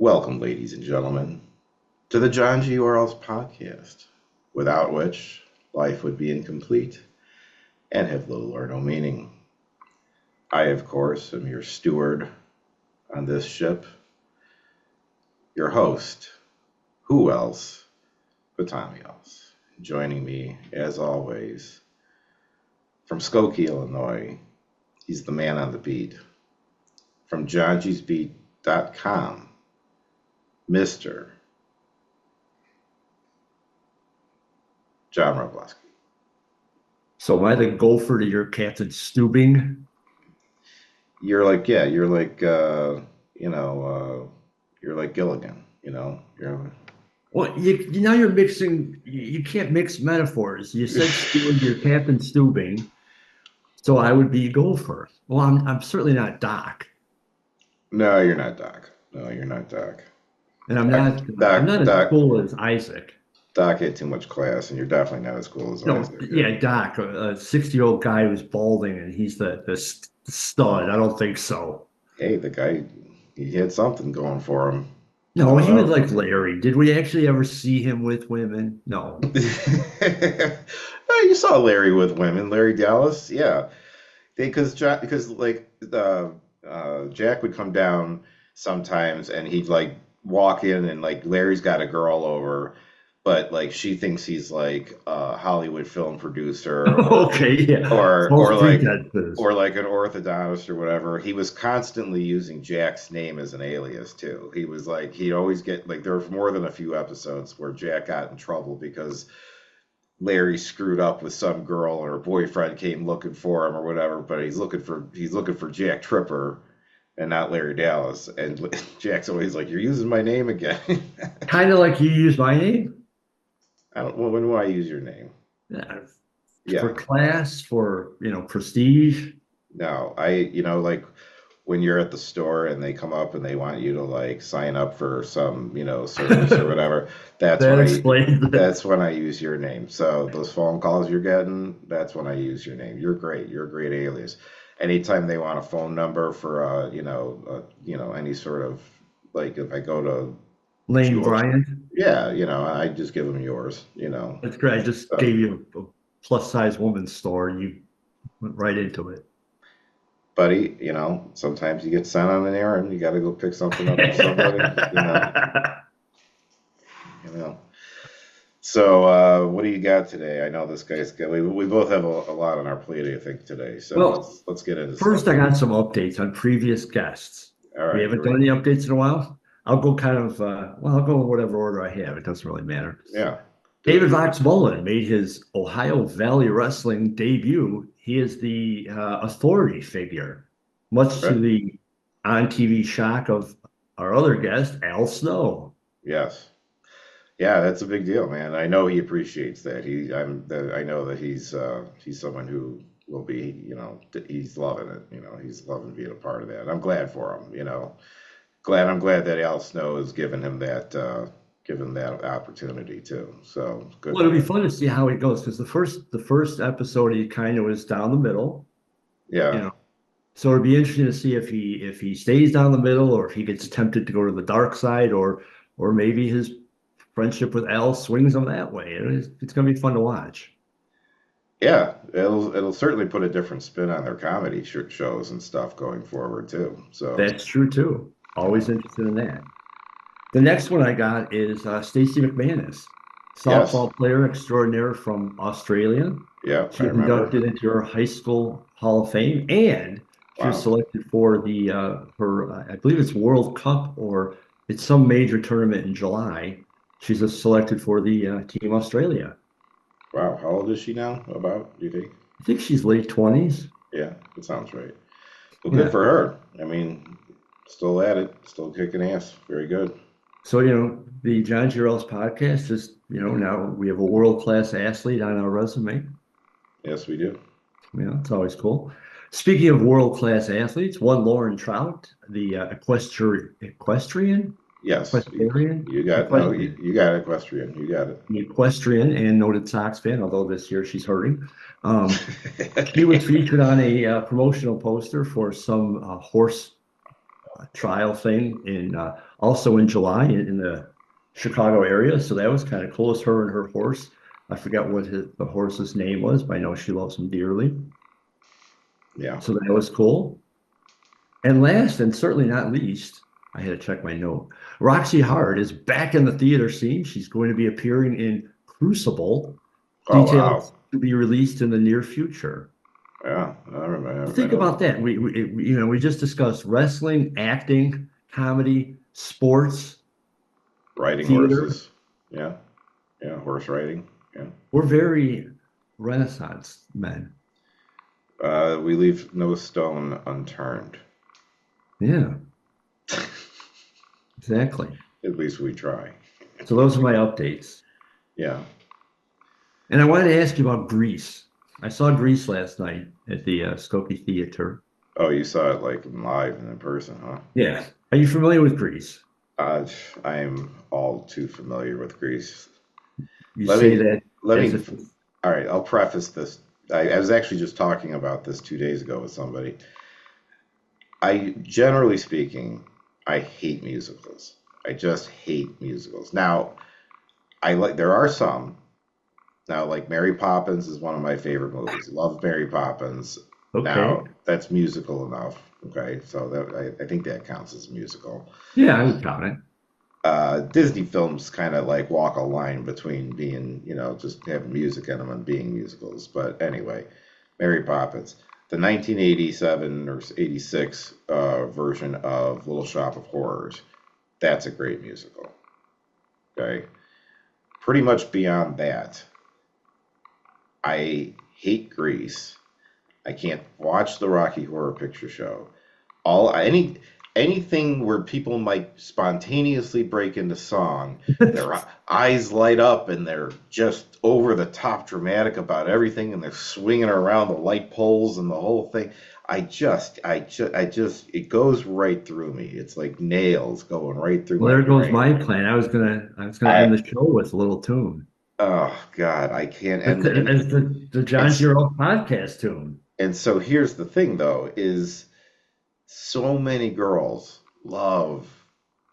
Welcome, ladies and gentlemen, to the Johngy podcast, without which life would be incomplete and have little or no meaning. I, of course, am your steward on this ship, your host. Who else but Tommy else? Joining me, as always, from Skokie, Illinois, he's the man on the beat. From johngysbeat.com, Mr. John Robleski. So am I the gopher to your Captain Stubing? You're like, yeah, you're like Gilligan, Well, now you're mixing. You can't mix metaphors. You said Stewing, you're Captain Stubing, so I would be gopher. Well, I'm certainly not Doc, No, you're not Doc. No, you're not Doc. and Doc, I'm Doc, not as Doc, cool as Isaac. Doc had too much class, and you're definitely not as cool as No, Isaac. yeah, Doc, a 60-year-old guy who's balding, and he's the stud. I don't think so. Hey, the guy, he had something going for him. I No, don't he was know. like Larry. Did we actually ever see him with women? No. You saw Larry with women, Larry Dallas, yeah. Because like Jack would come down sometimes and he'd like walk in and like Larry's got a girl over, but like she thinks he's like a Hollywood film producer Okay, yeah. or False or like pretenses. or like an orthodontist or whatever. He was constantly using Jack's name as an alias too. He was like he'd always get like there were more than a few episodes where Jack got in trouble because Larry screwed up with some girl or her boyfriend came looking for him or whatever, but he's looking for Jack Tripper and not Larry Dallas. And Jack's always like, "You're using my name again." Kind of like you use my name. I don't. Well, when do I use your name? Yeah, Yeah, for class, for prestige. no, like when you're at the store and they come up and they want you to like sign up for some service or whatever. That's That when I explains it. that's when I use your name. So those phone calls you're getting, that's when I use your name. You're great. You're a great alias. Anytime they want a phone number for any sort of like if I go to Lane jewel, Bryant. yeah, I just give them yours. That's great. I just So, gave you a plus size woman's store and you went right into it. buddy, sometimes you get sent on an errand. You got to go pick something up for somebody. You know. So, what do you got today? I know this guy's got. We both have a lot on our plate, I think, today. So Well, let's get into first stuff. I got some updates on previous guests. All We right, haven't great. done any updates in a while. I'll go kind of I'll go in whatever order I have. It doesn't really matter. Yeah, do David it. Vox Mullen made his Ohio Valley Wrestling debut. He is the authority figure, much to Right. the on TV shock of our other guest, Al Snow. Yes. Yeah, that's a big deal, man. I know he appreciates that. I know that he's someone who will be, he's loving it. He's loving being a part of that. I'm glad for him. I'm glad that Al Snow has given that opportunity too. So good Well, for it'll be him. fun to see how it goes because the first episode he kind of was down the middle, you Yeah. know. So it'll be interesting to see if he stays down the middle or if he gets tempted to go to the dark side or maybe his friendship with Al swings him that way. It's going to be fun to watch. Yeah, it'll certainly put a different spin on their comedy shows and stuff going forward too. So, That's true too. you Always know, interested in that. The next one I got is Stacey McManus, yes, softball player extraordinaire from Australia. yeah, I She was remember. inducted into her high school Hall of Fame, and she was Wow, selected for the her I believe it's World Cup or it's some major tournament in July. She's selected for the Team Australia. wow. How old is she now? About, do you think? I think she's late 20s. Yeah, that sounds right. Well, good Yeah. for her. I mean, still at it, still kicking ass. Very good. So, the John Girel's podcast is, now we have a world-class athlete on our resume. Yes, we do. It's always cool. Speaking of world-class athletes, one Lauren Trout, the Yes, equestrian, you got no, you got equestrian. You got equestrian and noted Sox fan, although this year she's hurting. She was it. featured on a promotional poster for some horse a trial thing in also in July in the Chicago area. So that was kind of cool. It's her and her horse. I forgot what the horse's name was, but I know she loves him dearly. Yeah. So that was cool. And last and certainly not least, I had to check my note. Roxy Hart is back in the theater scene. She's going to be appearing in Crucible. Oh, wow. Details to be released in the near future. Yeah, I remember. I Think know. about that. We just discussed wrestling, acting, comedy, sports, Riding theater. horses. Yeah. Yeah. Horse riding. Yeah. We're very Renaissance men. We leave no stone unturned. Yeah, exactly. At least we try. So those are my updates. Yeah. And I wanted to ask you about Greece. I saw Greece last night at the Skokie Theater. Oh, you saw it like live and in person, huh? Yeah. Are you familiar with Greece? Uh, I am all too familiar with Greece. You Let say me, that let as me, if all right, I'll preface this. I was actually just talking about this 2 days ago with somebody. Generally speaking, I hate musicals. I just hate musicals. Now, there are some. Now, like Mary Poppins is one of my favorite movies. Love Mary Poppins. okay. Now, that's musical enough. Okay, so I think that counts as a musical. Yeah, I would count it. Disney films kind of like walk a line between being, just having music in them and being musicals. But anyway, Mary Poppins, the 1987 or 86 version of Little Shop of Horrors, that's a great musical. Okay, pretty much beyond that, I hate Grease. I can't watch the Rocky Horror Picture Show. Anything where people might spontaneously break into song, their eyes light up and they're just over the top dramatic about everything and they're swinging around the light poles and the whole thing. It goes right through me. It's like nails going right through Well, my there goes brain. my plan. I was gonna end I, the show with a little tune. oh God, I can't. It's, it's the And, John Giro podcast tune. and so here's the thing though, is so many girls love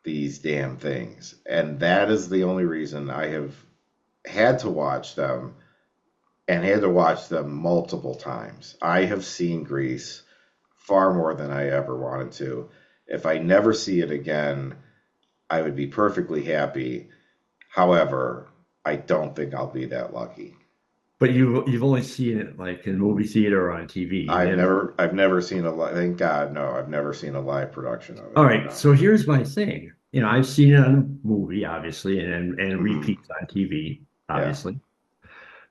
these damn things. And that is the only reason I have had to watch them and had to watch them multiple times. I have seen Grease far more than I ever wanted to. If I never see it again, I would be perfectly happy. However, I don't think I'll be that lucky. But you've only seen it like in movie theater or on TV. You haven't. I've never seen thank God, no, I've never seen a live production of All it. right. No. So here's my thing. I've seen it on a movie, obviously, and Hmm. repeats on TV, Yeah. obviously.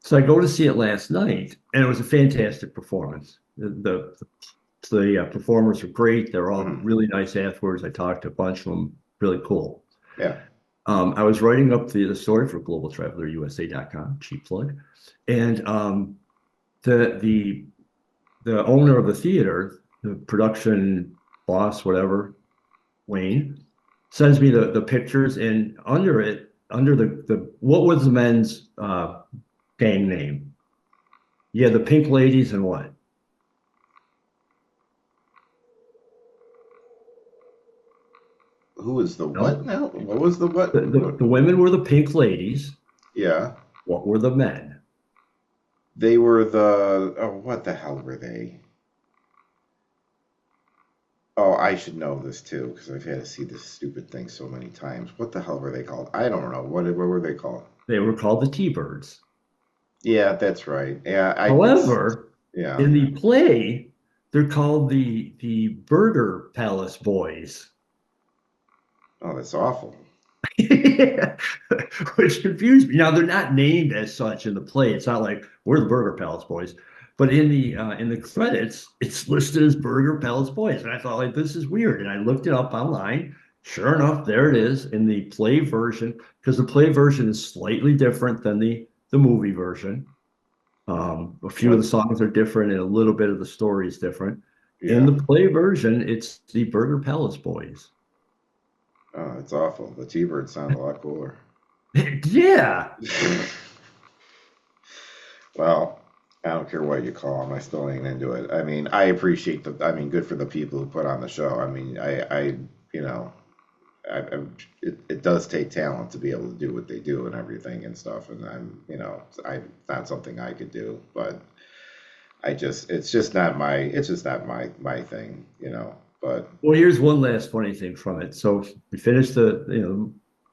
So I go to see it last night, and it was a fantastic performance. The performers were great. They're all Hmm. really nice afterwards. I talked to a bunch of them. Really cool. Yeah. I was writing up the story for globaltravelerusa.com, cheap plug, and the the the owner of the theater, the production boss, whatever, Wayne, sends me the pictures, and under it, under the what was the men's gang name? Yeah, the Pink Ladies and what? Who was the what No, now? What was the what? the women were the Pink Ladies. Yeah. What were the men? They were the, oh, what the hell were they? Oh, I should know this too because I've had to see this stupid thing so many times. What the hell were they called? I don't know. What were they called? They were called the T-Birds. Yeah, that's right. Yeah, However, yeah. in the play, they're called the Birder Palace Boys. Oh, that's awful. Which confused me. Now they're not named as such in the play. It's not like we're the Burger Palace Boys, but in the credits, it's listed as Burger Palace Boys. And I thought like this is weird. And I looked it up online. Sure enough, there it is in the play version, because the play version is slightly different than the movie version. A few of the What? songs are different, and a little bit of the story is different. In Yeah. the play version, it's the Burger Palace Boys. Oh, it's awful. The T-Birds sound a lot cooler. Yeah. Well, I don't care what you call them. I still ain't into it. I mean, I appreciate I mean, good for the people who put on the show. I mean, you know, it does take talent to be able to do what they do and everything and stuff. And not something I could do, but it's just not my thing, you know. But Well, here's one last funny thing from it. So we finished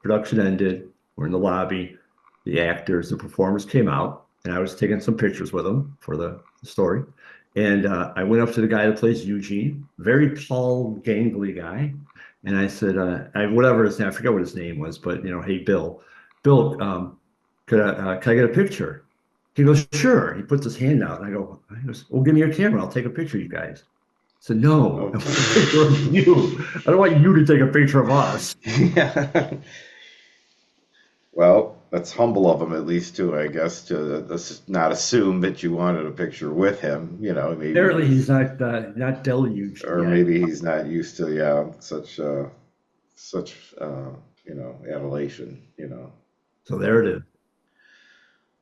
production ended. We're in the lobby. The actors, the performers came out, and I was taking some pictures with them for the story. And I went up to the guy that plays Eugene, very tall, gangly guy. And I said, whatever his name, I forget what his name was, but hey, Bill, could I get a picture? He goes, sure. He puts his hand out, and he goes, well, give me your camera. I'll take a picture of you guys. So no, I oh, want a picture of you. I don't want you to take a picture of us. yeah. Well, that's humble of him at least too, I guess, to not assume that you wanted a picture with him. You know, maybe Apparently, he's he's not deluged or yet. maybe he's not used to such adulation. You know, So there but it is.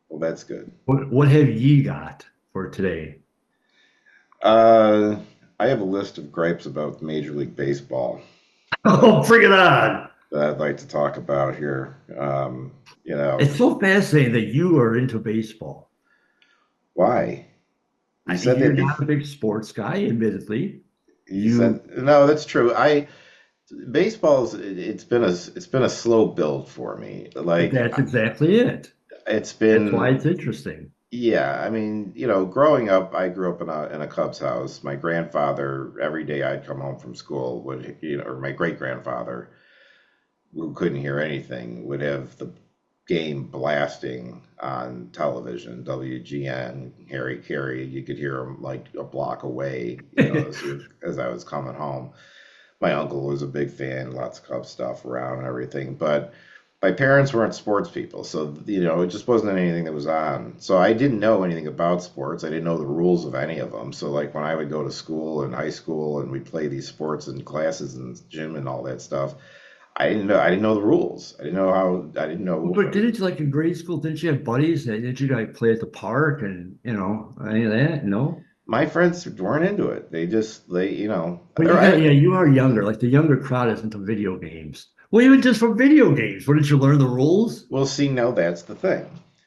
well, that's good. What have ye got for today? Uh, I have a list of gripes about Major League Baseball that Oh, bring it on! I'd like to talk about here. You know, It's so fascinating that you are into baseball. why? You said You're that not a before. big sports guy, admittedly. You You, said no, that's true. I baseball's it's been a slow build for me. Like that's exactly it. it's That's why been it's interesting. yeah. I mean, you know, growing up, I grew up in a Cubs house. My grandfather, every day I'd come home from school, would or my great grandfather, who couldn't hear anything, would have the game blasting on television, WGN, Harry Carey. You could hear him like a block away, you know, as I was coming home. My uncle was a big fan, lots of Cubs stuff around and everything. But my parents weren't sports people, so it just wasn't anything that was on. So I didn't know anything about sports. I didn't know the rules of any of them. So like when I would go to school and high school and we'd play these sports and classes and gym and all that stuff, I didn't know the rules. I didn't know. But didn't you, like, in grade school, didn't you have buddies that did you like play at the park and any of that? No. My friends weren't into it. They But yeah, you are younger. Like the younger crowd is into video games. Well, even just from video games, what did you learn the rules? we'll see. Now that's the thing.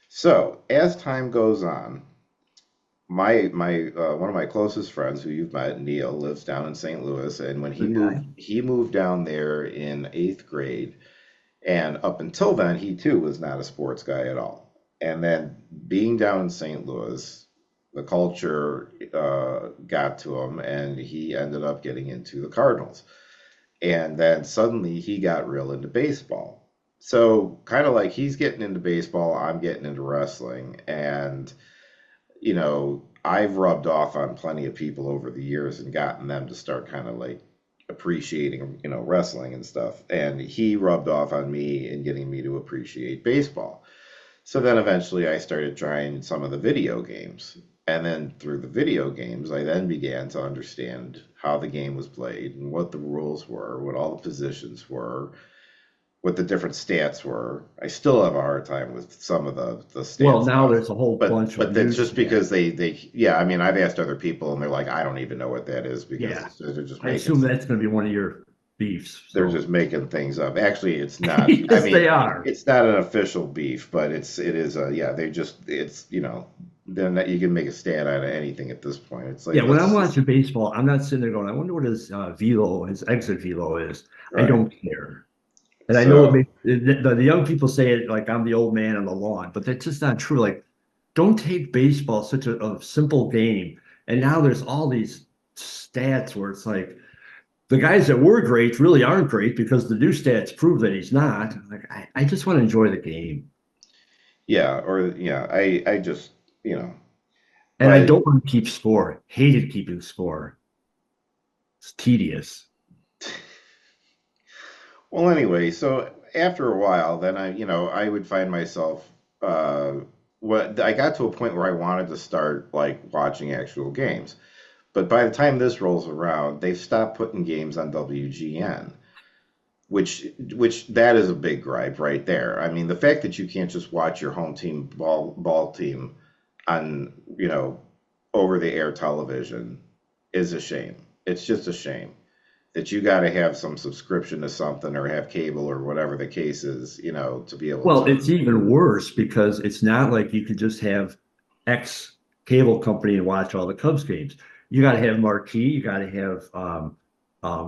So as time goes on, my one of my closest friends who you've met, Neil, lives down in St. Louis, and when Good guy. he moved down there in eighth grade, and up until then, he too was not a sports guy at all. And then being down in St. Louis, the culture got to him, and he ended up getting into the Cardinals. And then suddenly he got real into baseball. So kind of like he's getting into baseball, I'm getting into wrestling, and I've rubbed off on plenty of people over the years and gotten them to start kind of like appreciating, wrestling and stuff. And he rubbed off on me and getting me to appreciate baseball. So then eventually I started trying some of the video games. And then through the video games, I then began to understand how the game was played and what the rules were, what all the positions were, what the different stats were. I still have a hard time with some of the Well, stat now stuff. there's a whole But bunch of but that's new just stats. because they yeah, I mean I've asked other people and they're like I don't even know what that is because Yeah, they're just I making assume that's going to be one of your beefs. they're So just making things up. Actually, it's not. I yes, they mean, are. it's not an official beef, but it is a yeah. They just it's then that you can make a stat out of anything at this point. It's like Yeah, when I'm let's just watching baseball, I'm not sitting there going, "I wonder what his exit velo is." I right. don't care. And I know it So makes the young people say it like I'm the old man on the lawn, but that's just not true. Like, don't take baseball such a simple game. And now there's all these stats where it's like the guys that were great really aren't great because the new stats prove that he's not. Like, I just want to enjoy the game. yeah, or yeah, I just you know, And I but don't want to keep score. Hated keeping score. It's tedious. well anyway. So after a while, then I would find myself what I got to a point where I wanted to start like watching actual games. But by the time this rolls around, they've stopped putting games on WGN, which that is a big gripe right there. I mean, the fact that you can't just watch your home team ball team on, over the air television is a shame. It's just a shame that you got to have some subscription to something or have cable or whatever the case is, to be able Well, to. it's even worse because it's not like you could just have X cable company and watch all the Cubs games. You got to have Marquee. You got to have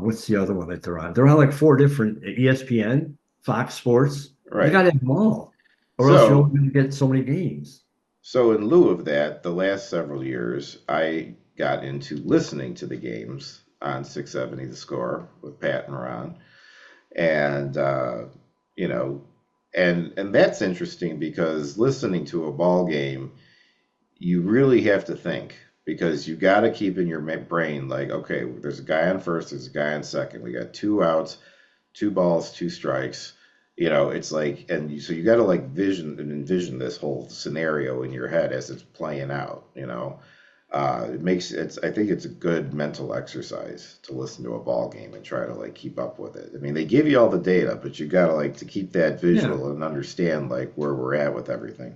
what's the other one that they're on? They're on like four different ESPN, Fox Sports. You got Right. to have them all, or else you're So, only going to get so many games. so in lieu of that, the last several years, I got into listening to the games on 670 The Score with Pat and Ron, and you know, and that's interesting because listening to a ball game, you really have to think because you got to keep in your brain like, okay, there's a guy on first, there's a guy on second, we got two outs, two balls, two strikes. It's like, so you got to like vision and envision this whole scenario in your head as it's playing out. I think it's a good mental exercise to listen to a ball game and try to like keep up with it. I mean, they give you all the data, but you got to like to keep that Yeah, visual and understand like where we're at with everything.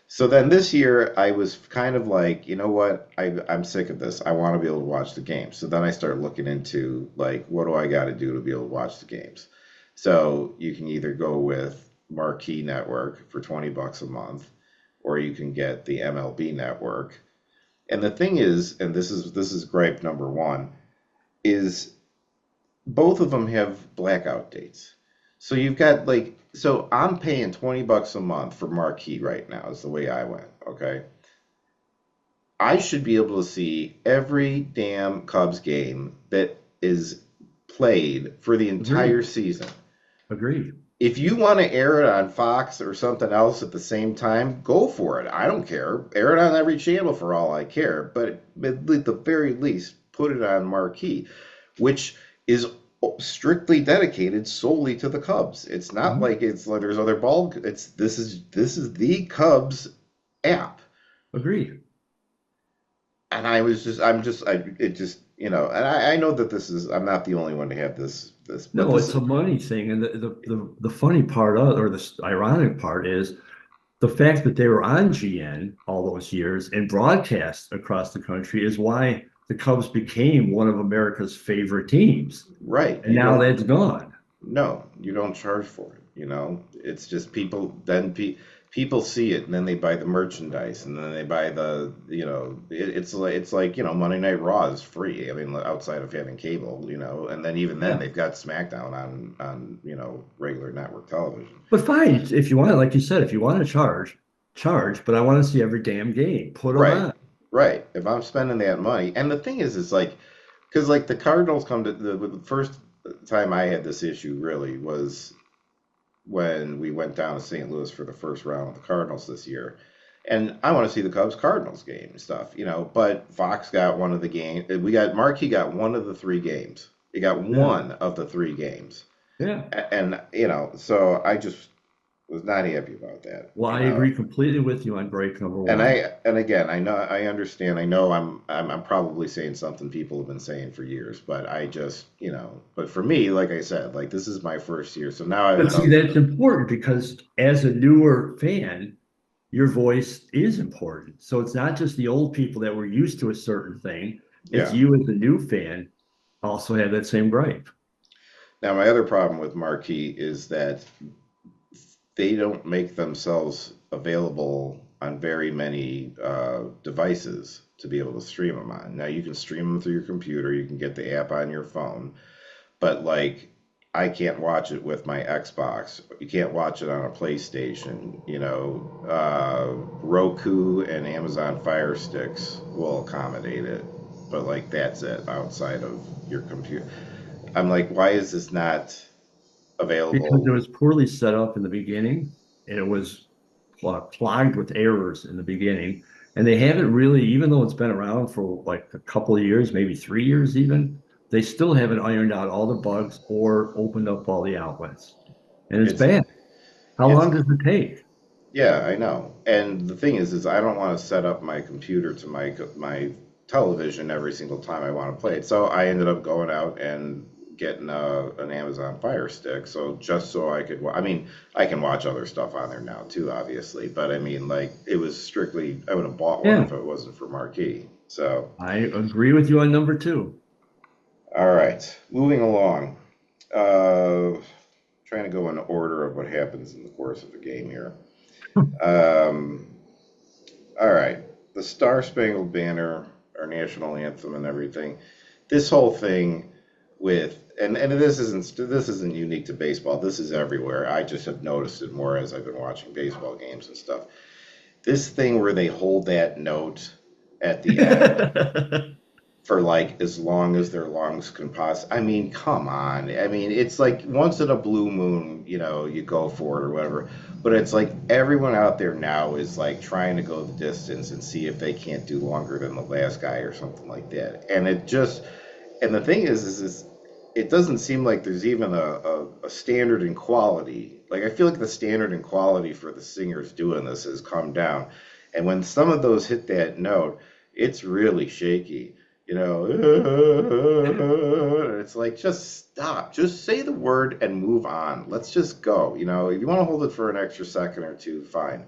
So then this year, I was kind of like, you know what? I'm sick of this. I want to be able to watch the games. So then I started looking into like, what do I got to do to be able to watch the games? So you can either go with Marquee Network for $20 a month, or you can get the MLB Network. And the thing is, and this is gripe number one, is both of them have blackout dates. So you've got like, so I'm paying $20 a month for Marquee right now, is the way I went. Okay. I should be able to see every damn Cubs game that is played for the entire agreed, season. agreed. If you want to air it on Fox or something else at the same time, go for it. I don't care. Air it on every channel for all I care. But at the very least, put it on Marquee, which is strictly dedicated solely to the Cubs. It's not Mhm. like it's like there's other ball. It's this is the Cubs app. Agreed. And it just, and I know that I'm not the only one to have this, but No, this, it's a money thing, and the funny part of, or the ironic part is the fact that they were on GN all those years and broadcast across the country is why the Cubs became one of America's favorite teams. right, And now that's gone. no, you don't charge for it. It's just people see it and then they buy the merchandise and then they buy it's like Monday Night Raw is free. I mean, outside of having cable, and then even then Yeah. they've got SmackDown on regular network television. But fine, if you want, like you said, if you want to charge, but I want to see every damn game. Put them Right, on. right. If I'm spending that money, and the thing is like, because like the Cardinals come to the first time I had this issue really was when we went down to St. Louis for the first round of the Cardinals this year. And I want to see the Cubs Cardinals game and stuff, but Fox got one of the games. We got Markey got one of the three games. He got Yeah. one of the three games. Yeah. And, so I just was not happy about that, Well, I agree completely with you on break number And one. and again, I understand. I know I'm probably saying something people have been saying for years, but I just, but for me, like I said, like this is my first year, so now I But see, know. that's important because as a newer fan, your voice is important. So it's not just the old people that were used to a certain thing. It's Yeah. you as a new fan also have that same gripe. Now my other problem with Marquee is that they don't make themselves available on very many devices to be able to stream them on. Now you can stream them through your computer, you can get the app on your phone, but like I can't watch it with my Xbox. You can't watch it on a PlayStation. Roku and Amazon Fire Sticks will accommodate it, but like that's it outside of your computer. I'm like, why is this not Because it available? was poorly set up in the beginning and it was clogged with errors in the beginning. And they haven't really, even though it's been around for like a couple of years, maybe 3 years even, they still haven't ironed out all the bugs or opened up all the outlets. And it's It's bad. How it's long does it take? Yeah, I know. And the thing is I don't want to set up my computer to my television every single time I want to play it. So I ended up going out and getting an Amazon Fire Stick, so just so I could. I mean, I can watch other stuff on there now too, obviously. But I mean, like it was strictly. I would have bought one Yeah, if it wasn't for Marquee. So, I agree with you on number two. all right, moving along. Uh, Trying to go in order of what happens in the course of the game here. Um, all right, the Star Spangled Banner, our national anthem, and everything. This whole thing with and this isn't unique to baseball. This is everywhere. I just have noticed it more as I've been watching baseball games and stuff. This thing where they hold that note at the end for like as long as their lungs can I mean, come on. I mean, it's like once in a blue moon, you go for it or whatever. But it's like everyone out there now is like trying to go the distance and see if they can't do longer than the last guy or something like that. And the thing is it doesn't seem like there's even a standard in quality. Like I feel like the standard in quality for the singers doing this has come down. And when some of those hit that note, it's really shaky. It's like just stop. Just say the word and move on. Let's just go. If you want to hold it for an extra second or two, fine.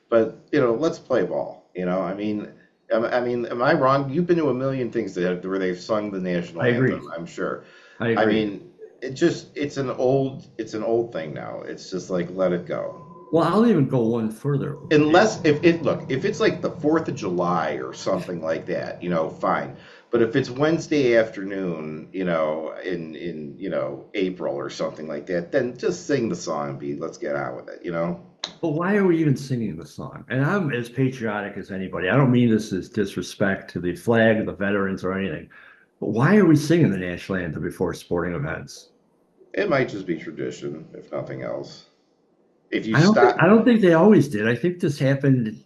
But let's play ball. I mean, am I wrong? You've been to a million things where they've sung the national I agree. anthem, I'm sure. I I agree. mean, it's an old thing now. It's just like let it go. Well, I'll even go one further. Unless if it's like the 4th of July or something like that, fine. But if it's Wednesday afternoon, in April or something like that, then just sing the song and let's get on with it. But why are we even singing the song? And I'm as patriotic as anybody. I don't mean this as disrespect to the flag, the veterans, or anything. But why are we singing the national anthem before sporting events? It might just be tradition, if nothing else. If you I stop, don't think they always did. I think this happened.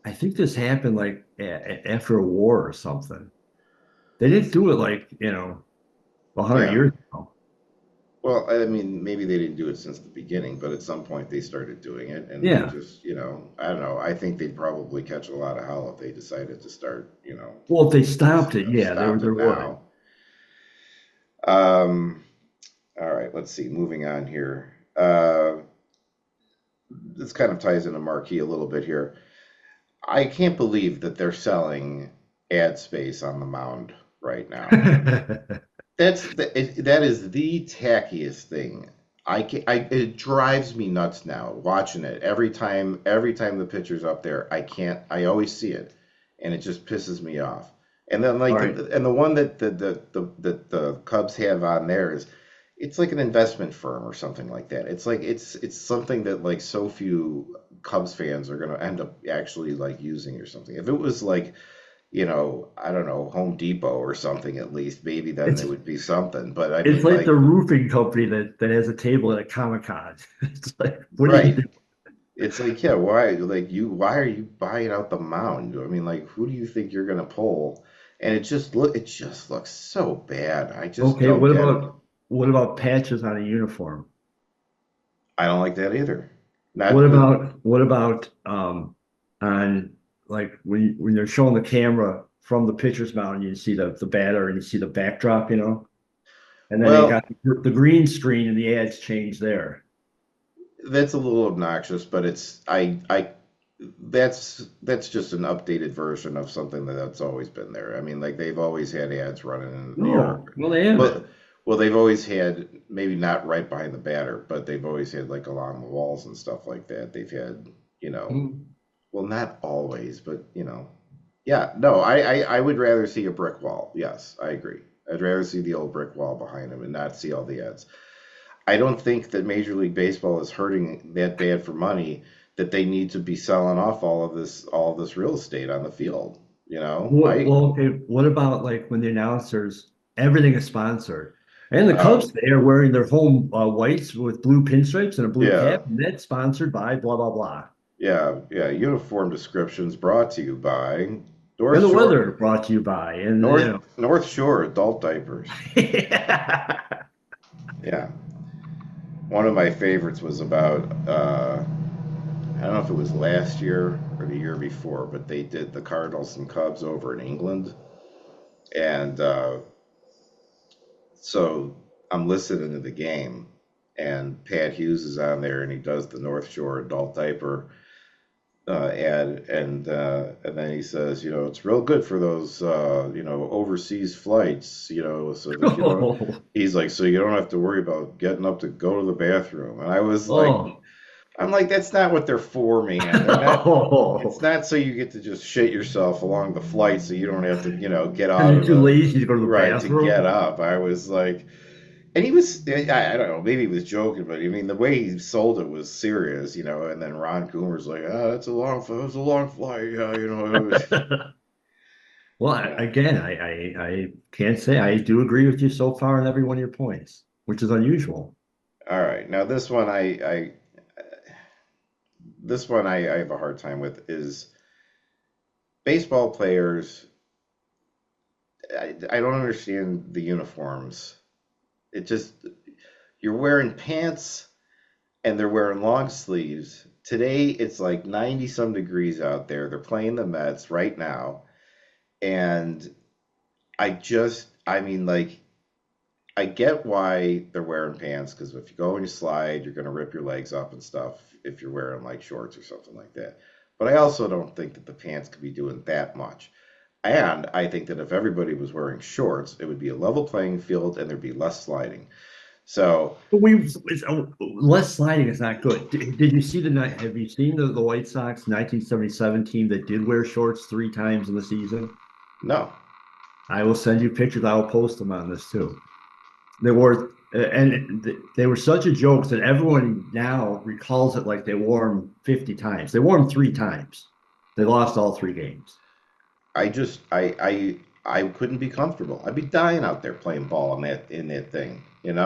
I think this happened like after a war or something. They didn't do it like 100 yeah. years ago. Well, I mean, maybe they didn't do it since the beginning, but at some point they started doing it, and they Yeah. just, I don't know. I think they'd probably catch a lot of hell if they decided to start, Well, if they stopped it, yeah, stop there it would. now. Um, all right, let's see. Moving on here. This kind of ties into Marquee a little bit here. I can't believe that they're selling ad space on the mound right now. That is the tackiest thing. It drives me nuts now watching it. Every time the pitcher's up there, I always see it, and it just pisses me off. And then All like right. the one that the Cubs have on there it's like an investment firm or something like that. It's like it's something that like so few Cubs fans are going to end up actually like using or something. If it was like I don't know, Home Depot or something at least, maybe then there It's would be something. But I it's mean, like the like, roofing company that has a table at a Comic-Con. It's like, what are you right. doing? It's like, yeah, why are you buying out the mound? I mean, like, who do you think you're gonna pull? And it just looks so bad. I just Okay, don't get it. what about patches on a uniform? I don't like that either. Not the, What about on like when they're showing the camera from the pitcher's mound, you see the batter and you see the backdrop, and then they got well, the green screen and the ads change there. that's a little obnoxious, but that's just an updated version of something that's always been there. I mean, like they've always had ads running in New No, York. well they Well, haven't. well, they've always had maybe not right behind the batter, but they've always had like along the walls and stuff like that. They've had, you know, Mm. well, not always, but yeah. No, I would rather see a brick wall. Yes, I agree. I'd rather see the old brick wall behind them and not see all the ads. I don't think that Major League Baseball is hurting that bad for money that they need to be selling off all of this real estate on the field. Okay, what about like when the announcers everything is sponsored, and the Cubs Oh, they are wearing their home whites with blue pinstripes and a blue yeah, cap, and that's sponsored by blah blah blah. yeah, yeah. Uniform descriptions brought to you by And North the Shore, weather brought to you by, and North Shore adult diapers. Yeah, one of my favorites was about I don't know if it was last year or the year before, but they did the Cardinals and Cubs over in England, and So I'm listening to the game, and Pat Hughes is on there, and he does the North Shore adult diaper ad, and then he says, it's real good for those overseas flights, so that Oh, he's like, so you don't have to worry about getting up to go to the bathroom. And I was like, oh. I'm like, that's not what they're for, man. They're not. It's Oh. not so you get to just shit yourself along the flight, so you don't have to, get Because out you're of too the lazy to go to the right to get bathroom. up. I was like, and he was, I don't know, maybe he was joking, but I mean, the way he sold it was serious, And then Ron Coomer's like, it's a long flight, yeah, It was, Well, yeah. again, I can't say I do agree with you so far on every one of your points, which is unusual. All right, now this one I have a hard time with is baseball players. I don't understand the uniforms. It just you're wearing pants and they're wearing long sleeves. Today it's like 90 some degrees out there. They're playing the Mets right now. And I mean, like, I get why they're wearing pants because if you go and you slide, you're going to rip your legs up and stuff if you're wearing like shorts or something like that. But I also don't think that the pants could be doing that much. And I think that if everybody was wearing shorts, it would be a level playing field and there'd be less sliding. So, But less sliding is not good. Did you see the night? Have you seen the White Sox 1977 team that did wear shorts 3 times in the season? no. I will send you pictures. I will post them on this too. They were, and they were such a joke that everyone now recalls it like they wore them 50 times. They wore them 3 times. They lost all 3 games. I just I couldn't be comfortable. I'd be dying out there playing ball in that thing, And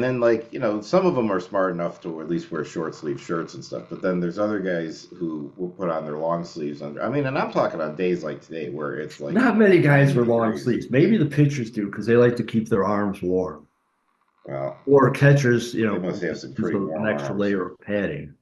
then No, like, some of them are smart enough to at least wear short sleeve shirts and stuff. But then there's other guys who will put on their long sleeves under. I mean, and I'm talking on days like today where it's like not many guys 90 wear long degrees. sleeves. Maybe the pitchers do because they like to keep their arms warm. Well, Or catchers, they must have some use pretty an warm extra arms. layer of padding.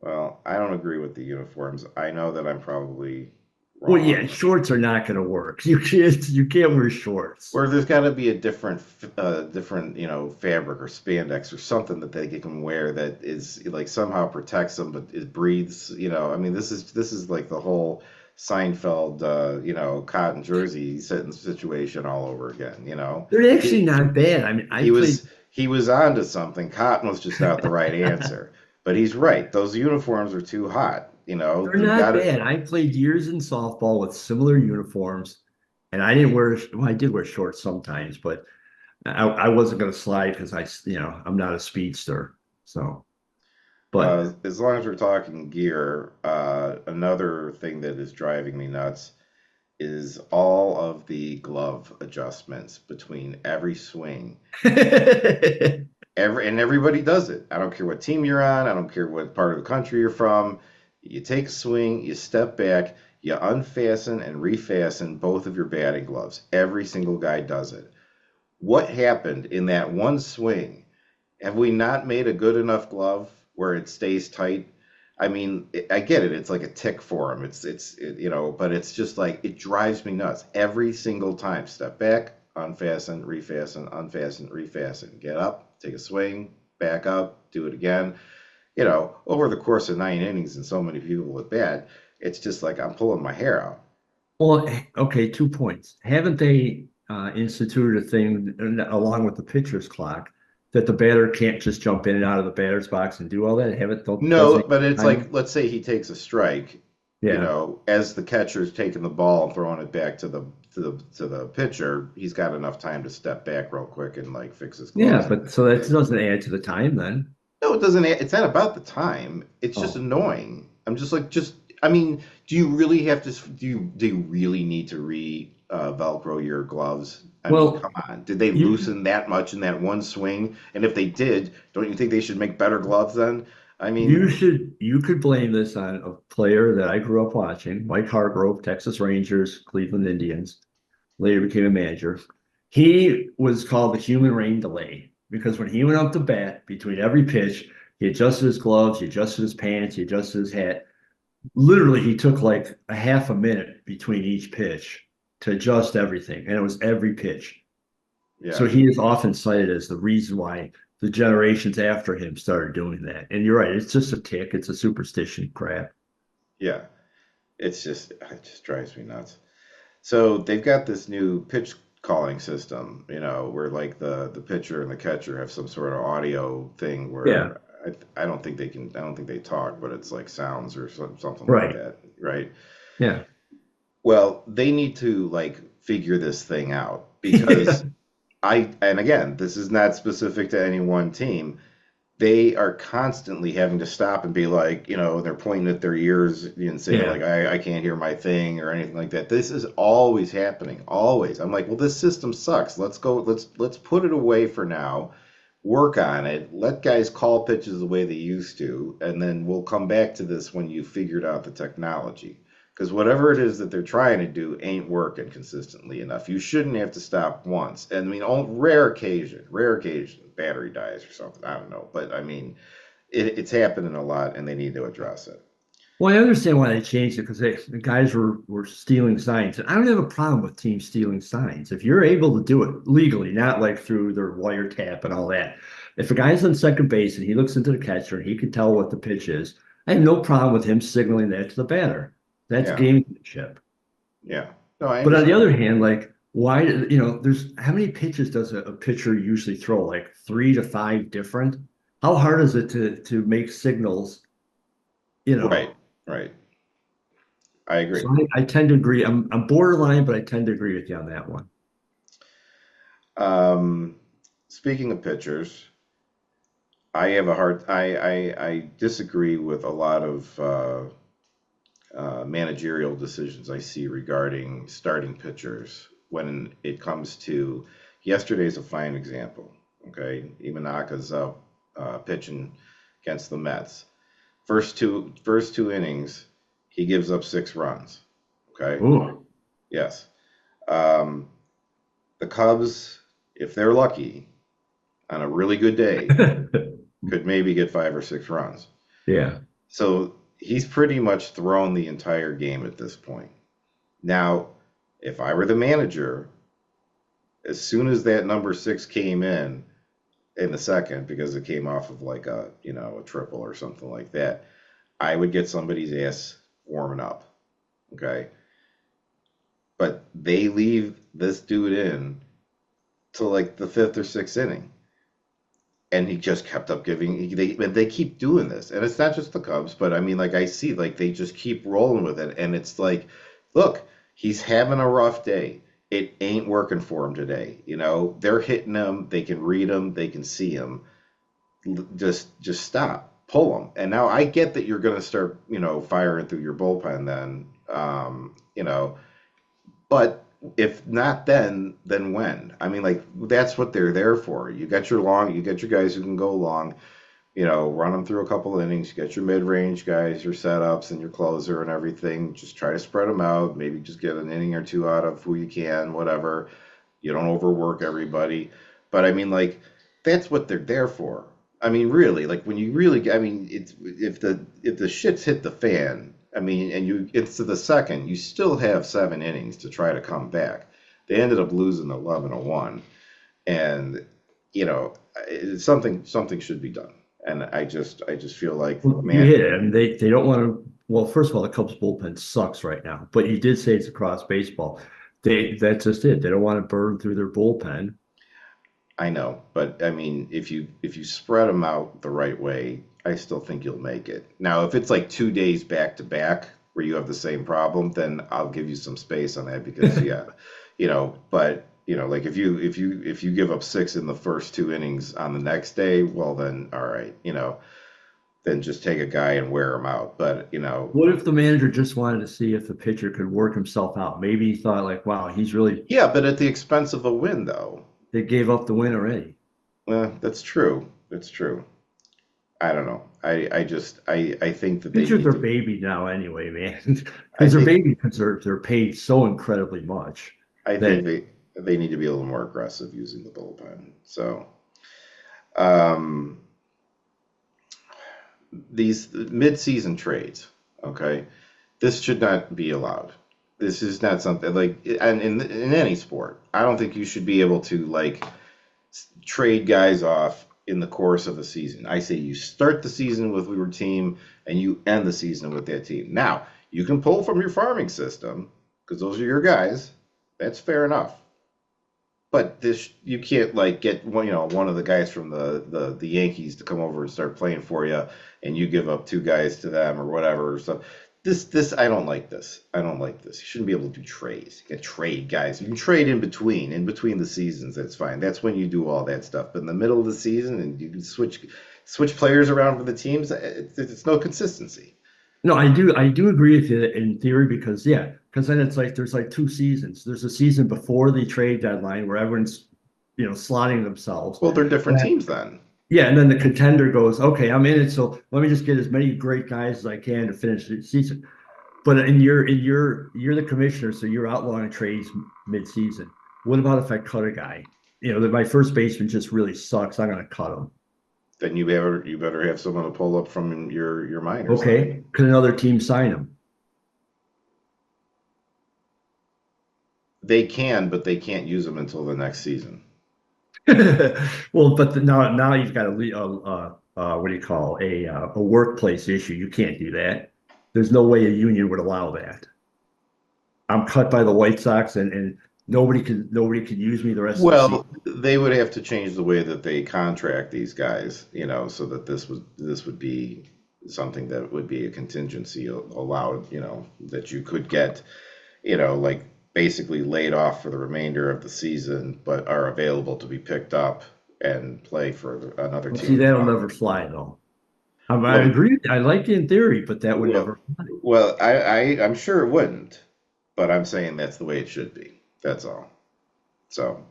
Well, I don't agree with the uniforms. I know that I'm probably Well, yeah, wrong. shorts are not going to work. You can't wear shorts. Or there's got to be a different, fabric or spandex or something that they can wear that is like somehow protects them, but it breathes. I mean, this is like the whole Seinfeld, cotton jersey situation all over again. They're actually He not bad. I mean, I he played. was he was onto something. Cotton was just not the right answer, but he's right. Those uniforms are too hot. They're You've not got it. bad. I played years in softball with similar uniforms, and I didn't wear. Well, I did wear shorts sometimes, but I wasn't going to slide because I'm not a speedster. So, but As long as we're talking gear, another thing that is driving me nuts is all of the glove adjustments between every swing. Everybody does it. I don't care what team you're on. I don't care what part of the country you're from. You take a swing, you step back, you unfasten and refasten both of your batting gloves. Every single guy does it. What happened in that one swing? Have we not made a good enough glove where it stays tight? I mean, I get it. It's like a tick for him. But it's just like it drives me nuts every single time. Step back, unfasten, refasten, unfasten, refasten. Get up, take a swing, back up, do it again. Over the course of 9 innings and so many people at bat, it's just like I'm pulling my hair out. well, okay, 2 points. Haven't they instituted a thing along with the pitcher's clock that the batter can't just jump in and out of the batter's box and do all that? Haven't doesn't No, he but it's like time? let's say he takes a strike, Yeah, as the catcher's taking the ball and throwing it back to the pitcher, he's got enough time to step back real quick and like fix his yeah, gloves. but so that doesn't add to the time then. No, it doesn't. It's not about the time. It's just Oh, annoying. I'm just like, I mean, do you really have to? Do you really need to Velcro your gloves? I mean, well, come on. Did they you loosen that much in that one swing? And if they did, don't you think they should make better gloves then? I you mean, could blame this on a player that I grew up watching, Mike Hargrove, Texas Rangers, Cleveland Indians, later became a manager. He was called the human rain delay because when he went up to bat between every pitch, he adjusted his gloves, he adjusted his pants, he adjusted his hat. Literally, he took like a half a minute between each pitch to adjust everything, and it was every pitch. So Yeah, he is often cited as the reason why the generations after him started doing that. And you're right, it's just a tick, it's a superstition crap. yeah. It just drives me nuts. So they've got this new pitch calling system, where like the pitcher and the catcher have some sort of audio thing Yeah, where I don't think they talk, but it's like sounds or something like right. that, right? Yeah. Well, they need to like figure this thing out Yeah. because and again, this is not specific to any one team. They are constantly having to stop and be like, they're pointing at their ears and saying Yeah. like, I can't hear my thing or anything like that. This is always happening, always. I'm like, well, this system sucks. Let's put it away for now. Work on it. Let guys call pitches the way they used to, and then we'll come back to this when you figured out the technology. Because whatever it is that they're trying to do ain't working consistently enough. You shouldn't have to stop once. And I mean, on rare occasion, battery dies or something. I don't know. But I mean, it's happening a lot and they need to address it. Well, I understand why they changed it because the guys were stealing signs. And I don't have a problem with teams stealing signs. If you're able to do it legally, not like through their wiretap and all that. If a guy's on second base and he looks into the catcher and he can tell what the pitch is, I have no problem with him signaling that to the batter. That's Yeah. gamesmanship. Yeah. No, I But on the other understand. hand, like why, there's how many pitches does a pitcher usually throw? Like 3 to 5 different? How hard is it to make signals, you Right. know? Right. I agree. So I tend to agree. I'm borderline, but I tend to agree with you on that one. Um, Speaking of pitchers, I disagree with a lot of managerial decisions I see regarding starting pitchers when it comes to yesterday's a fine example. Okay, Imanaka's up pitching against the Mets. First two innings, he gives up 6 runs. Okay, Ooh. yes. Um, the Cubs, if they're lucky, on a really good day, could maybe get 5 or 6 runs. Yeah. So he's pretty much thrown the entire game at this point. Now, if I were the manager, as soon as that number 6 came in the second, because it came off of like a triple or something like that, I would get somebody's ass warming up. Okay. But they leave this dude in till like the fifth or sixth inning. And he just kept up giving. They keep doing this, and it's not just the Cubs, but I mean, like I see, like they just keep rolling with it, and it's like, look, he's having a rough day. It ain't working for him today. They're hitting him. They can read him. They can see him. Just stop, pull him. And now I get that you're going to start, firing through your bullpen then, but if not then when? I mean, like that's what they're there for. You got your guys who can go long, run them through a couple innings. You got your mid-range guys, your setups, and your closer and everything. Just try to spread them out. Maybe just get an inning or two out of who you can, whatever. You don't overwork everybody. But I mean, like that's what they're there for. I mean, really, like when you really, I mean, it's if the shits hit the fan, I mean, and it's to the second, you still have 7 innings to try to come back. They ended up losing 11-1, and something should be done. And I just feel like, Well, you man, hit it. I mean, they don't want to. Well, first of all, the Cubs bullpen sucks right now. But you did say it's across baseball. That's just it. They don't want to burn through their bullpen. I know, but I mean, if you spread them out the right way, I still think you'll make it. Now, if it's like 2 days back to back where you have the same problem, then I'll give you some space on that because yeah, but like if you give up 6 in the first 2 innings on the next day, well then all right, then just take a guy and wear him out. But What if the manager just wanted to see if the pitcher could work himself out? Maybe he thought like, wow, he's really yeah, but at the expense of a win though. they gave up the win already. Well, that's true. That's true. I don't know. I think that they Pitchers need are to. baby now anyway, man. I Because they're think baby because they're paid so incredibly much I think that they need to be a little more aggressive using the bullpen. So um, these mid-season trades, okay, this should not be allowed. This is not something like, and in any sport, I don't think you should be able to like trade guys off in the course of a season. I say you start the season with your team and you end the season with that team. Now, you can pull from your farming system because those are your guys. That's fair enough. But this you can't like get one of the guys from the Yankees to come over and start playing for you, and you give up two guys to them or whatever. So this I don't like this. I don't like this. You shouldn't be able to do trades. You can trade guys. You can trade in between the seasons. That's fine. That's when you do all that stuff. But in the middle of the season, and you can switch players around for the teams. It's no consistency. No, I do agree with you in theory because yeah, because then it's like there's like two seasons. There's a season before the trade deadline where everyone's slotting themselves. Well, they're different And teams then. yeah, and then the contender goes, okay, I'm in it, so let me just get as many great guys as I can to finish the season. But you're the commissioner, so you're outlawing trades mid-season. What about if I cut a guy? That my first baseman just really sucks. I'm gonna cut him. Then you better have someone to pull up from your minors then. Okay, could another team sign him? They can, but they can't use them until the next season. Well, but now you've got what do you call a workplace issue. You can't do that. There's no way a union would allow that. I'm cut by the White Sox, and nobody could use me the rest of the Well, season. they would have to change the way that they contract these guys, so that this would be something that would be a contingency allowed, that you could get, like basically laid off for the remainder of the season, but are available to be picked up and play for another Well, see, team the that'll following. never fly though. I Well, agree. I like it in theory, but that would well, never fly. I'm sure it wouldn't, but I'm saying that's the way it should be. That's all. So,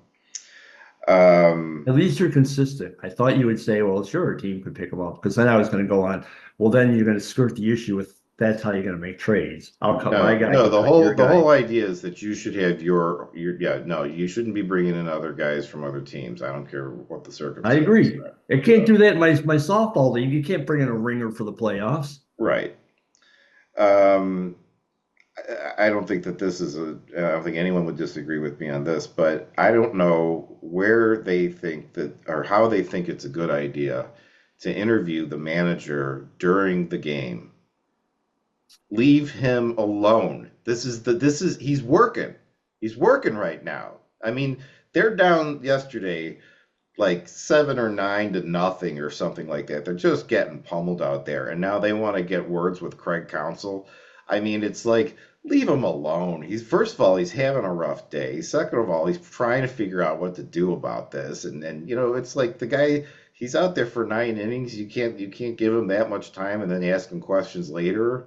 um, At least you're consistent. I thought you would say, well, sure, a team could pick them up. Because then I was going to go on, well, then you're going to skirt the issue with that's how you're going to make trades. I'll cut my no, guy, no. you The cut your whole guy. idea is that you should have your yeah. No, you shouldn't be bringing in other guys from other teams. I don't care what the I circumstances agree. are. I can't So, do that in my softball league. You can't bring in a ringer for the playoffs. right. Um, I don't think that this is I don't think anyone would disagree with me on this, but I don't know where they think that or how they think it's a good idea to interview the manager during the game. Leave him alone. He's working. He's working right now. I mean, they're down yesterday like 7 or 9 to nothing or something like that. They're just getting pummeled out there, and now they want to get words with Craig Counsell. I mean, it's like leave him alone. He's first of all, he's having a rough day. Second of all, he's trying to figure out what to do about this, and it's like the guy. He's out there for 9 innings. You can't give him that much time and then ask him questions later.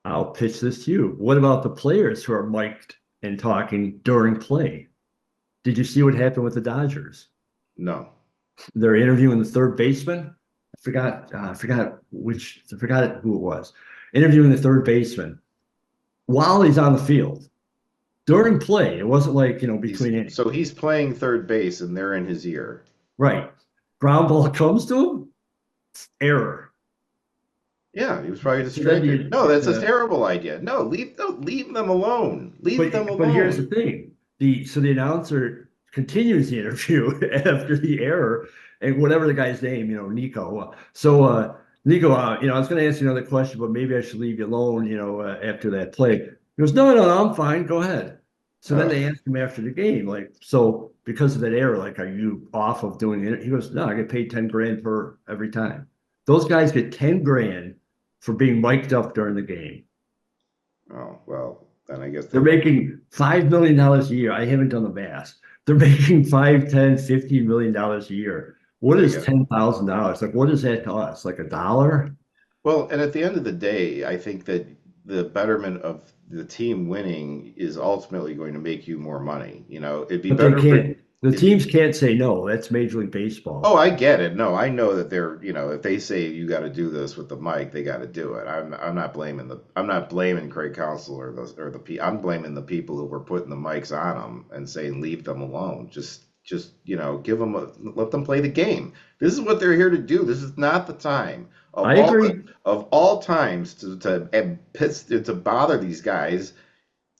I'll pitch this to you. What about the players who are mic'd and talking during play? Did you see what happened with the Dodgers? No. They're interviewing the third baseman. I forgot who it was. Interviewing the third baseman while he's on the field during play. It wasn't like, He's between innings. so he's playing third base and they're in his ear. Right. Ground ball comes to him, error. Yeah, he was probably So then distracted. No, that's a terrible idea. No, leave them alone. Leave them but here's the alone. thing. The announcer continues the interview after the error and whatever the guy's name, Nico. So Nico, I was going to ask you another question, but maybe I should leave you alone, after that play. He goes, no, I'm fine. Go ahead. So then Ugh. they asked him after the game, like, so because of that error, like, are you off of doing it? He goes, no, I get paid 10 grand per every time. Those guys get 10 grand for being mic'd up during the game. Oh, well, then I guess They're they don't. making $5 million a year. I haven't done the math. They're making 5, 10, $15 million a year. What They is get. $10,000? Like, what does that cost? Like $1? Well, and at the end of the day, I think that the betterment of the team winning is ultimately going to make you more money. It'd be But they better for can't. The it'd be teams can't say no. That's Major League Oh, Baseball. I get it. No, I know that if they say you got to do this with the mic, they got to do it. I'm not blaming Craig Counsell I'm blaming the people who were putting the mics on them and saying leave them alone. Just give them let them play the game. This is what they're here to do. This is not the time. Of I all agree. of all times to bother these guys,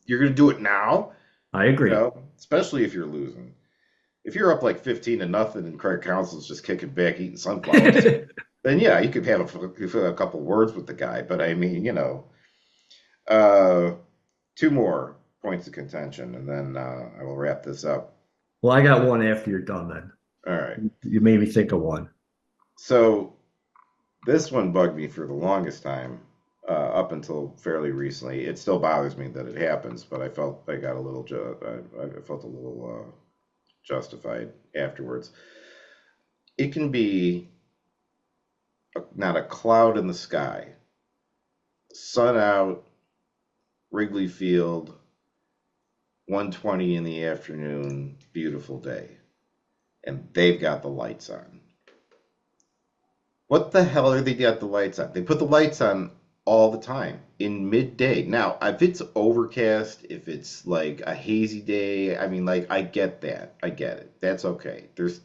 you're gonna do it now. I You agree. know, especially if you're losing. If you're up like 15-0 and Craig Counsell's just kicking back, eating sunflowers, then yeah, you could have a couple words with the guy. But I mean, uh, two more points of contention, and then I will wrap this up. Well, I got one after you're done then. All right. You made me think of one. So this one bugged me for the longest time, up until fairly recently. It still bothers me that it happens, but I felt I got a little, I felt a little justified afterwards. It can be not a cloud in the sky, sun out, Wrigley Field, 1:20 in the afternoon, beautiful day, and they've got the lights on. What the hell are they got the lights on? They put the lights on all the time in midday. Now, if it's overcast, if it's like a hazy day, I mean, like I get that. I get it. That's okay. There's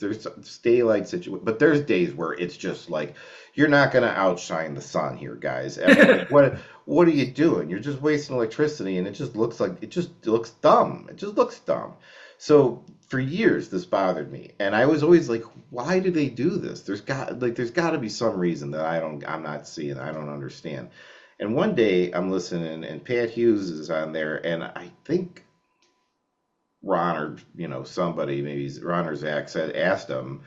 daylight situation, but there's days where it's just like you're not gonna outshine the sun here, guys. I mean, like, what are you doing? You're just wasting electricity, and it just looks dumb. It just looks dumb. So for years this bothered me, and I was always like, why do they do this? There's got to be some reason that I'm not seeing. I don't understand. And one day I'm listening, and Pat Hughes is on there, and I think Ron or somebody, maybe Ron or Zach said asked him,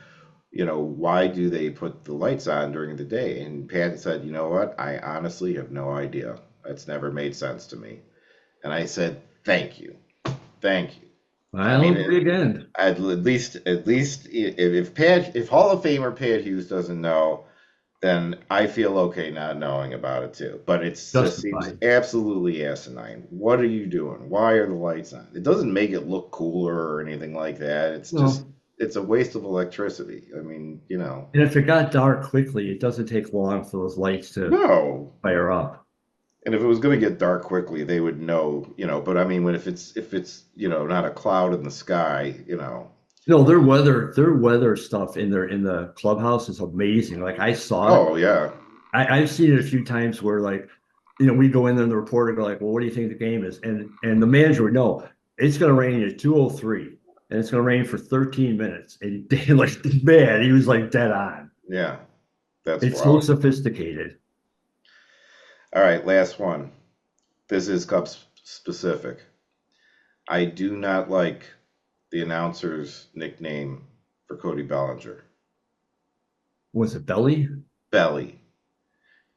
why do they put the lights on during the day? And Pat said, you know what? I honestly have no idea. That's never made sense to me. And I said, thank you. I I'll mean, agree again. at least if Hall of Famer Pat Hughes doesn't know, then I feel okay not knowing about it too. But it just seems Justified. absolutely asinine. What are you doing? Why are the lights on? It doesn't make it look cooler or anything like that. No. It's a waste of electricity. I mean, And if it got dark quickly, it doesn't take long for those lights to no. fire up. And if it was going to get dark quickly, they would know. But I mean, if it's not a cloud in the sky. No, their weather stuff in the clubhouse is amazing. Like I saw it. Oh yeah, I've seen it a few times where like, we go in there and the reporter go like, well, what do you think the game is? And the manager would know it's gonna rain at 2:03 and it's gonna rain for 13 minutes. And like man, he was like dead on. yeah. That's It's so wild. sophisticated. All right, last one. This is Cubs specific. I do not like the announcer's nickname for Cody Bellinger, Was it Belly? Belly.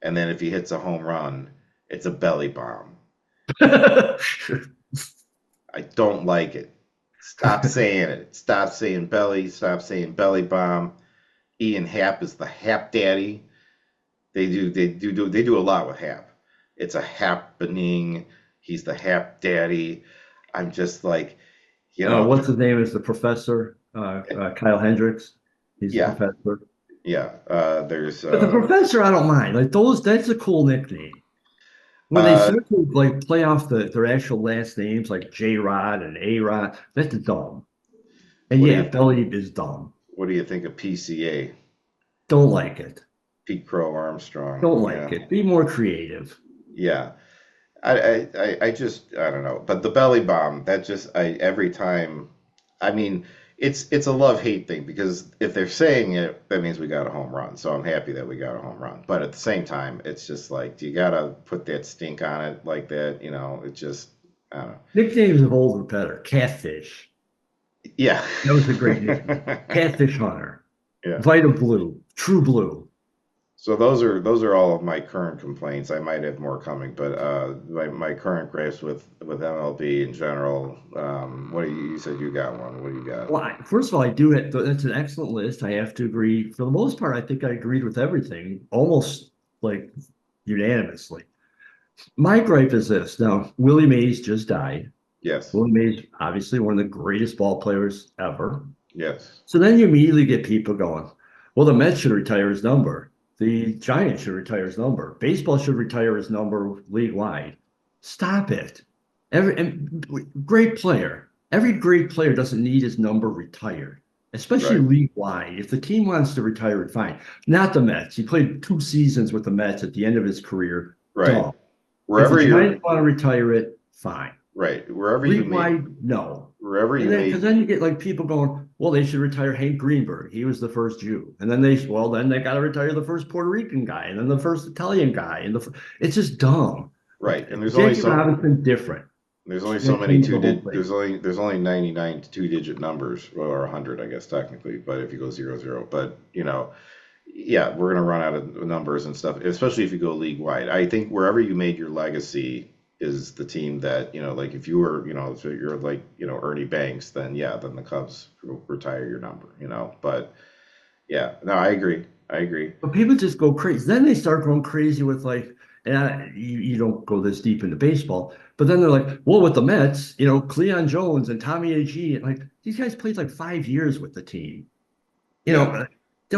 And then if he hits a home run, it's a belly bomb. I don't like it. Stop saying it. Stop saying belly. Stop saying belly bomb. Ian Happ is the Hap Daddy. They do a lot with Hap. It's a happening. He's the Hap Daddy. I'm just like, you know, What's his name? Is the professor Kyle Hendricks? He's the yeah, professor. yeah. There's But the professor, I don't mind. Like those, that's a cool nickname. When they uh, start to like play off their actual last names, like J Rod and A Rod, that's dumb. And what do yeah, you Belly is dumb. what do you think of PCA? Don't like it. Pete Crow Armstrong. Don't like Yeah, it. Be more creative. yeah. I just I don't know. But the belly bomb, that just I every time. I mean, it's a love hate thing because if they're saying it, that means we got a home run. So I'm happy that we got a home run. But at the same time, it's just like, do you gotta put that stink on it like that? It just I don't know. Nicknames of old were better. Catfish. Yeah. That was a great nickname. Catfish Hunter. Yeah. Vita Blue. True Blue. So those are all of my current complaints. I might have more coming, but my current gripes with MLB in general. What do you said you got one? What do you got? Well, first of all, I do have, that's an excellent list. I have to agree. For the most part, I think I agreed with everything, almost like unanimously. My gripe is this. Now, Willie Mays just died. Yes. Willie Mays, obviously one of the greatest ball players ever. Yes. So then you immediately get people going, well, the Mets should retire his number. The Giants should retire his number. Baseball should retire his number league wide. Stop it. Great player. Every great player doesn't need his number retired. especially Right. league wide. If the team wants to retire it, fine. Not the Mets. He played 2 seasons with the Mets at the end of his career. Right. Dumb. If the Wherever Giants you're want to retire it, fine. right. Wherever you League made wide, no. wherever And you then, because made then you get like people going, well, they should retire Hank Greenberg. He was the first Jew. And then then they got to retire the first Puerto Rican guy and then the first Italian guy. It's just dumb. right. And Jackie Robinson, different. there's only so That many changed the whole thing. there's only 99 two-digit numbers, or 100, I guess technically, but if you go 00, but yeah, we're gonna run out of numbers and stuff, especially if you go league wide. I think wherever you made your legacy is the team that, like if you were, if you're like, Ernie Banks, then yeah, then the Cubs will retire your number, But yeah, no, I agree. I agree. But people just go crazy. Then they start going crazy with like, you don't go this deep into baseball, but then they're like, well, with the Mets, Cleon Jones and Tommy Agee, like these guys played like 5 years with the team. You know, Yeah,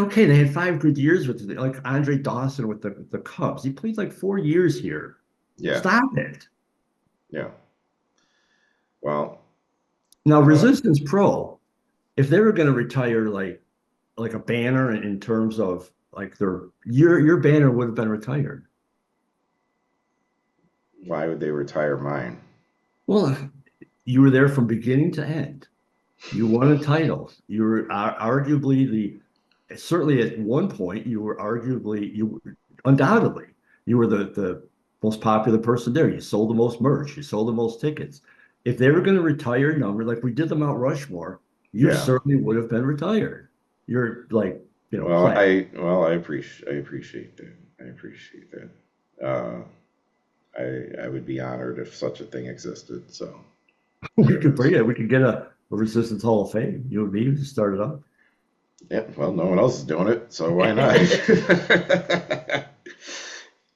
uh, okay, they had 5 good years with like Andre Dawson with the Cubs. He played like 4 years here. yeah, Stop it. yeah. Well, Now, uh, Resistance Pro, if they were going to retire like a banner in terms of like your banner would have been retired. why would they retire mine? Well, you were there from beginning to end. You won a title. You were arguably certainly at one point, undoubtedly, you were the most popular person there. You sold the most merch. You sold the most tickets. If they were going to retire a number like we did the Mount Rushmore, you Yeah. certainly would have been retired. You're like, Well, class. I appreciate that. I appreciate that. Uh, I would be honored if such a thing existed. So We there could it bring is. it. We could get a Resistance Hall of Fame. You and me just start it up. Yeah. Well, no one else is doing it, so why not?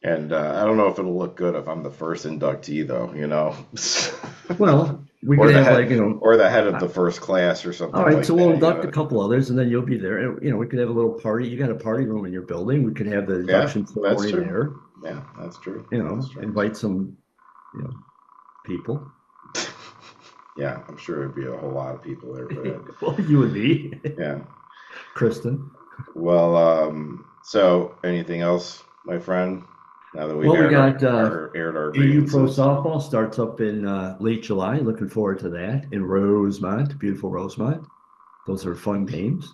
And I don't know if it'll look good if I'm the first inductee, though. Well, we Or could the have head, like, or the head of the first class, or all something right, like so we'll that. induct a couple others and then you'll be there. And, we could have a little party. You got a party room in your building. We could have the Yeah, induction that's ceremony true. there, Yeah, that's true. That's true. invite some, you know, people. Yeah, I'm sure there'd be a whole lot of people there for that. Well, you and me, Yeah. Kristen. Well, so anything else, my friend? Now that we've Well, we got aired our AU Pro grievances. Softball starts up in late July. Looking forward to that in Rosemont, beautiful Rosemont. Those are fun games.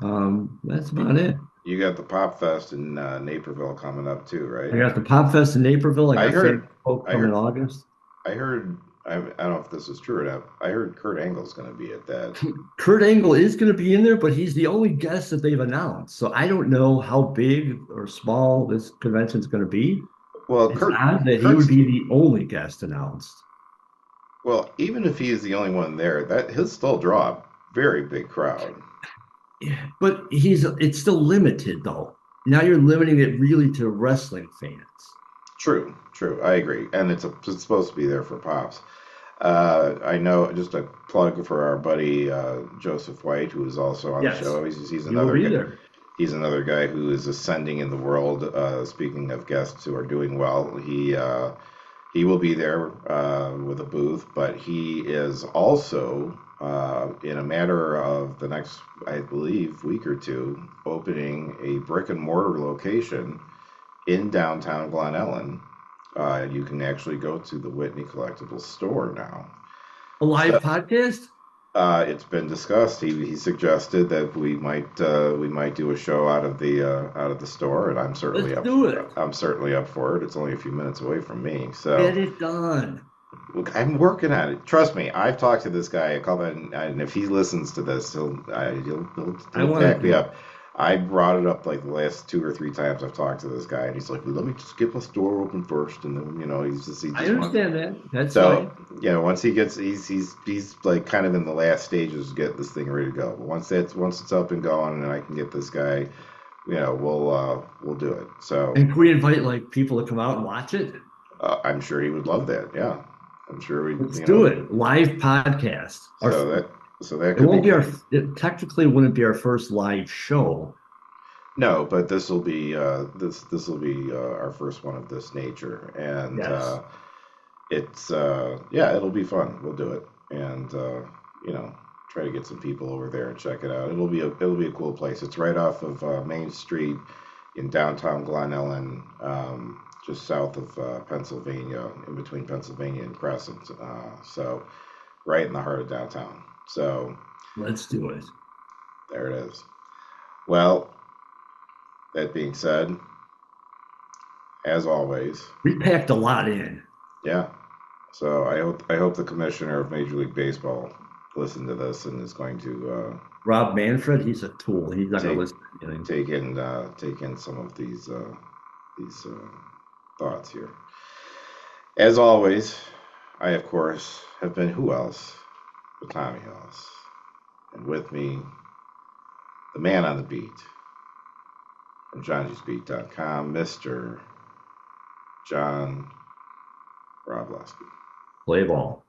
That's You, about it. you got the Pop Fest in Naperville coming up too, right? I got the Pop Fest in Naperville. I I got Fan heard, Folk I coming in heard, August. I heard. I don't know if this is true or not. I heard Kurt Angle's going to be at that. Kurt Angle is going to be in there, but he's the only guest that they've announced. So I don't know how big or small this convention is going to be. Well, It's odd that he would Kurt's be the only guest announced. well, even if he is the only one there, that he'll still draw a very big crowd. Yeah, but it's still limited though. Now you're limiting it really to wrestling fans. True, true. I agree, and it's supposed to be there for Pops. I know, just a plug for our buddy Joseph White, who is also on the Yes, show. He's you will another be guy. there. He's another guy who is ascending in the world. Speaking of guests who are doing well, he will be there with a booth, but he is also, in a matter of the next, I believe, week or two, opening a brick and mortar location in downtown Glen Ellen. You can actually go to the Whitney Collectibles store now. A live So podcast? it's been discussed. He suggested that we might do a show out of the store, and Let's do it. I'm certainly up for it. It's only a few minutes away from me, so Get it done. look, I'm working on it. Trust me, I've talked to this guy a couple, and if he listens to this, I he'll want back to me do it. up. I brought it up like the last 2 or 3 times I've talked to this guy, and he's like, well, "Let me just get my store open first," and then he I just wants. understand that. That's So fine. once he gets, he's like kind of in the last stages of getting this thing ready to go. But once it's up and going, and I can get this guy, we'll do it. So And can we invite like people to come out and watch it? I'm sure he would love that. Yeah, I'm sure we, Let's do it. Live podcast. So that It could be won't be good. it technically wouldn't be our first live show. No, but this will be our first one of this nature, and Yes. it's yeah, it'll be fun. We'll do it, and you know, try to get some people over there and check it out. It'll be a cool place. It's right off of Main Street in downtown Glen Ellen, just south of Pennsylvania, in between Pennsylvania and Crescent. So right in the heart of downtown. So Let's do it. there it is. Well, that being said, as always, We packed a lot in. yeah. So I hope the commissioner of Major League Baseball listened to this and is going to Rob Manfred, he's a tool. He's not going to take listen to anything. take in some of these thoughts here. As always, I of course have been who else but Tommy Ellis, and with me, the man on the beat from JohnG'sBeat.com, Mr. John Roblowski. Play ball.